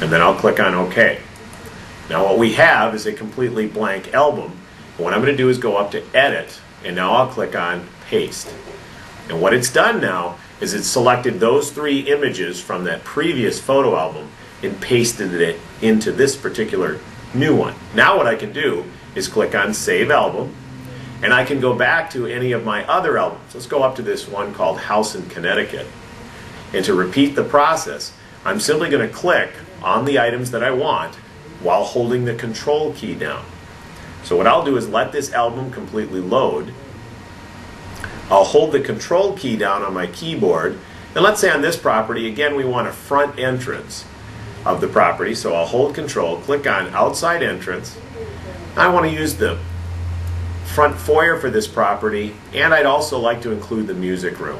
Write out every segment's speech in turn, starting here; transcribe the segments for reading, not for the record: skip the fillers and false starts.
and then I'll click on OK. Now what we have is a completely blank album. And what I'm going to do is go up to Edit, and now I'll click on Paste. And what it's done now is it's selected those 3 images from that previous photo album and pasted it into this particular new one. Now what I can do is click on Save Album, and I can go back to any of my other albums. Let's go up to this one called House in Connecticut. And to repeat the process, I'm simply going to click on the items that I want while holding the Control key down. So what I'll do is let this album completely load. I'll hold the Control key down on my keyboard, and let's say on this property, again, we want a front entrance of the property, so I'll hold Control, click on Outside Entrance. I want to use the front foyer for this property, and I'd also like to include the music room.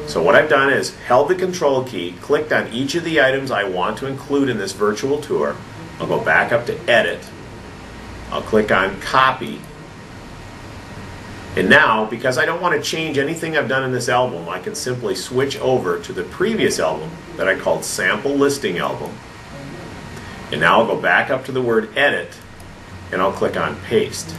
So what I've done is held the Control key, clicked on each of the items I want to include in this virtual tour. I'll go back up to Edit. I'll click on Copy. And now, because I don't want to change anything I've done in this album, I can simply switch over to the previous album that I called Sample Listing Album. And now I'll go back up to the word Edit, and I'll click on Paste.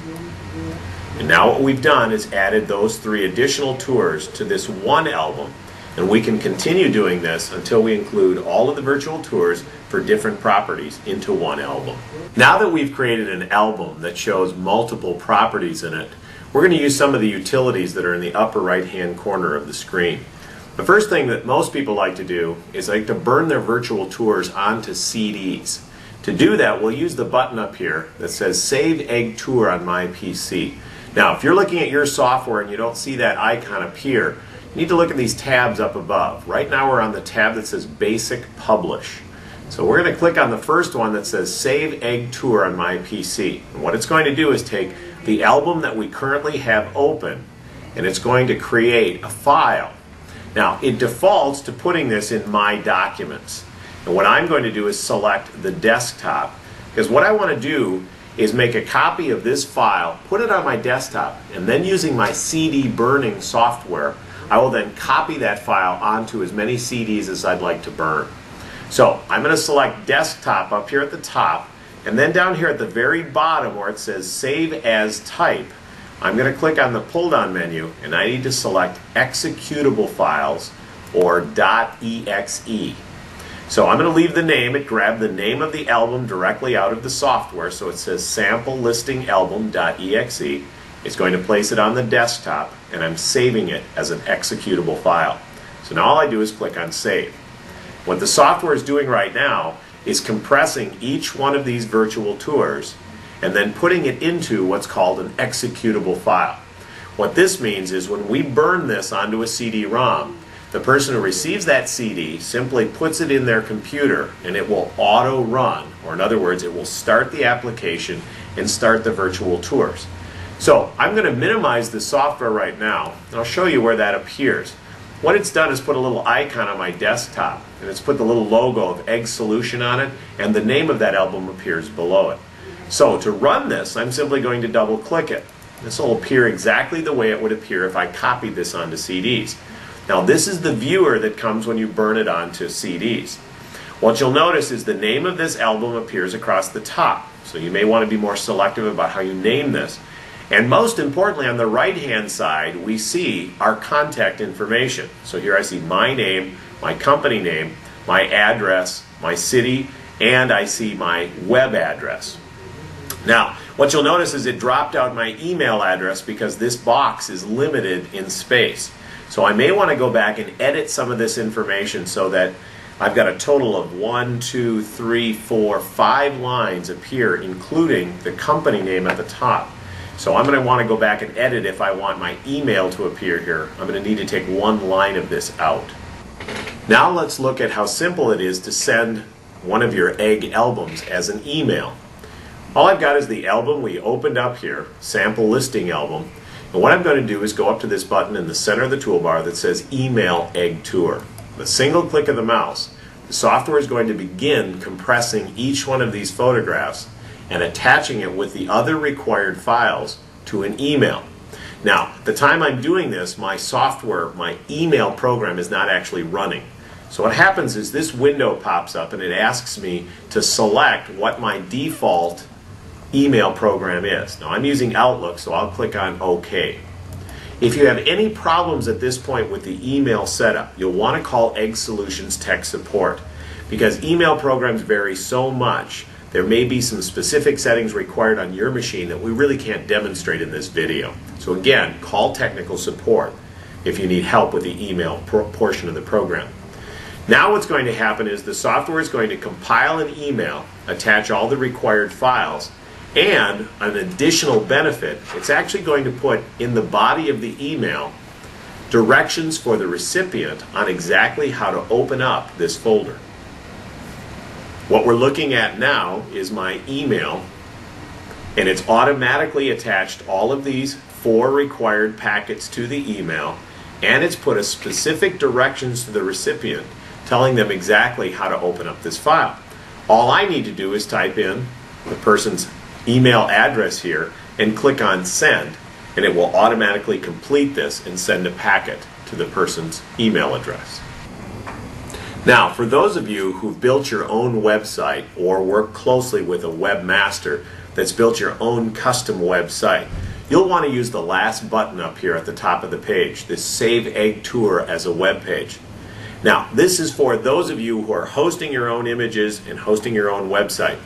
And now what we've done is added those 3 additional tours to this one album, and we can continue doing this until we include all of the virtual tours for different properties into one album. Now that we've created an album that shows multiple properties in it, we're going to use some of the utilities that are in the upper right hand corner of the screen. The first thing that most people like to do is like to burn their virtual tours onto CDs. To do that, we'll use the button up here that says Save Egg Tour on my PC. Now, if you're looking at your software and you don't see that icon appear, you need to look at these tabs up above. Right now we're on the tab that says Basic Publish. So we're going to click on the first one that says Save Egg Tour on my PC. And what it's going to do is take the album that we currently have open, and it's going to create a file. Now, it defaults to putting this in My Documents. And what I'm going to do is select the desktop, because what I want to do is make a copy of this file, put it on my desktop, and then using my CD burning software, I will then copy that file onto as many CDs as I'd like to burn. So I'm going to select Desktop up here at the top, and then down here at the very bottom where it says Save As Type, I'm going to click on the pull-down menu, and I need to select Executable Files or .exe. So I'm going to leave the name. It grabbed the name of the album directly out of the software, so it says Sample Listing Album.exe. It's going to place it on the desktop, and I'm saving it as an executable file. So now all I do is click on Save. What the software is doing right now is compressing each one of these virtual tours and then putting it into what's called an executable file. What this means is when we burn this onto a CD-ROM, the person who receives that CD simply puts it in their computer and it will auto-run, or in other words, it will start the application and start the virtual tours. So I'm going to minimize the software right now, and I'll show you where that appears. What it's done is put a little icon on my desktop, and it's put the little logo of Egg Solution on it, and the name of that album appears below it. So to run this, I'm simply going to double click it. This will appear exactly the way it would appear if I copied this onto CDs. Now this is the viewer that comes when you burn it onto CDs. What you'll notice is the name of this album appears across the top, so you may want to be more selective about how you name this. And most importantly, on the right-hand side, we see our contact information. So here I see my name, my company name, my address, my city, and I see my web address. Now, what you'll notice is it dropped out my email address because this box is limited in space. So I may want to go back and edit some of this information so that I've got a total of 1, 2, 3, 4, 5 lines appear, including the company name at the top. So I'm going to want to go back and edit if I want my email to appear here. I'm going to need to take one line of this out. Now let's look at how simple it is to send one of your Egg albums as an email. All I've got is the album we opened up here, Sample Listing Album. And what I'm going to do is go up to this button in the center of the toolbar that says Email Egg Tour. With a single click of the mouse, the software is going to begin compressing each one of these photographs and attaching it with the other required files to an email. Now, at the time I'm doing this, my software, my email program is not actually running. So what happens is this window pops up and it asks me to select what my default email program is. Now I'm using Outlook, so I'll click on OK. If you have any problems at this point with the email setup, you'll want to call Egg Solutions Tech Support, because email programs vary so much. There may be some specific settings required on your machine that we really can't demonstrate in this video. So again, call technical support if you need help with the email portion of the program. Now what's going to happen is the software is going to compile an email, attach all the required files, and an additional benefit, it's actually going to put in the body of the email directions for the recipient on exactly how to open up this folder. What we're looking at now is my email, and it's automatically attached all of these 4 required packets to the email, and it's put a specific directions to the recipient telling them exactly how to open up this file. All I need to do is type in the person's email address here and click on send, and it will automatically complete this and send a packet to the person's email address. Now, for those of you who've built your own website or work closely with a webmaster that's built your own custom website, you'll want to use the last button up here at the top of the page, this Save Egg Tour as a web page. Now, this is for those of you who are hosting your own images and hosting your own website.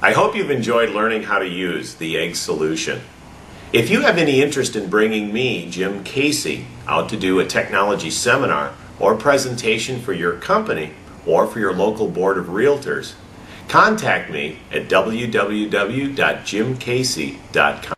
I hope you've enjoyed learning how to use the Egg solution. If you have any interest in bringing me, Jim Casey, out to do a technology seminar or presentation for your company or for your local board of realtors, contact me at www.jimcasey.com.